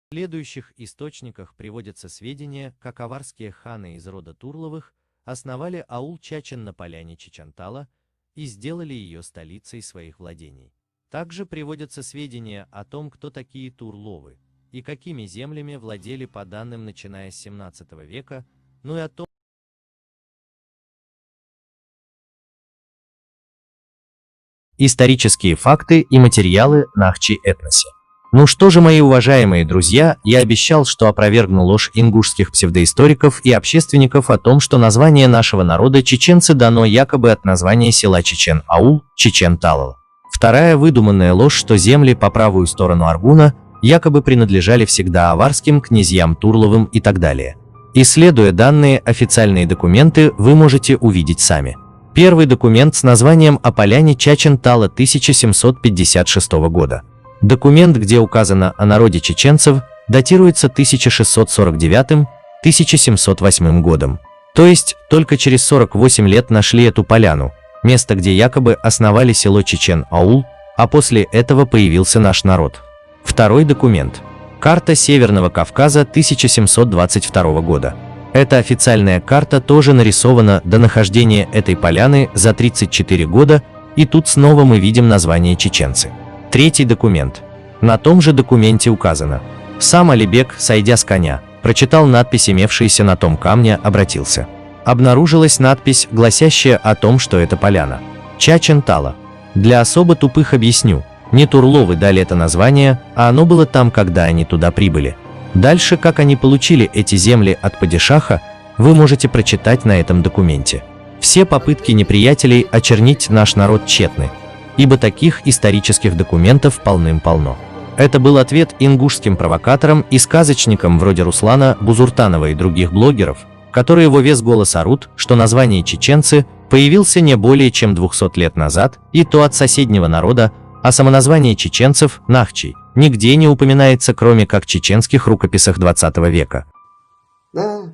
В следующих источниках приводятся сведения, как аварские ханы из рода Турловых основали аул Чачен на поляне Чичантала и сделали ее столицей своих владений. Также приводятся сведения о том, кто такие Турловы и какими землями владели по данным начиная с 17 века, ну и о том, исторические факты и материалы Нахчи-этносе. Ну что же, мои уважаемые друзья, я обещал, что опровергну ложь ингушских псевдоисториков и общественников о том, что название нашего народа чеченцы дано якобы от названия села Чечен-Аул, Чечен-Талала. Вторая выдуманная ложь, что земли по правую сторону Аргуна якобы принадлежали всегда аварским князьям Турловым и так далее. Исследуя данные официальные документы, вы можете увидеть сами. Первый документ с названием «О поляне Чачен-Тала» 1756 года. Документ, где указано о народе чеченцев, датируется 1649-1708 годом. То есть, только через 48 лет нашли эту поляну, место, где якобы основали село Чечен-Аул, а после этого появился наш народ. Второй документ. Карта Северного Кавказа 1722 года. Эта официальная карта тоже нарисована до нахождения этой поляны за 34 года, и тут снова мы видим название чеченцы. Третий документ. На том же документе указано. Сам Алибек, сойдя с коня, прочитал надпись, имевшаяся на том камне, обратился. Обнаружилась надпись, гласящая о том, что это поляна. Чачен-Тала. Для особо тупых объясню. Не Турловы дали это название, а оно было там, когда они туда прибыли. Дальше, как они получили эти земли от падишаха, вы можете прочитать на этом документе. Все попытки неприятелей очернить наш народ тщетны, ибо таких исторических документов полным-полно. Это был ответ ингушским провокаторам и сказочникам вроде Руслана Бузуртанова и других блогеров, которые во весь голос орут, что название чеченцы появился не более чем 200 лет назад, и то от соседнего народа, а самоназвание чеченцев, Нахчи, нигде не упоминается, кроме как в чеченских рукописах 20 века. Да.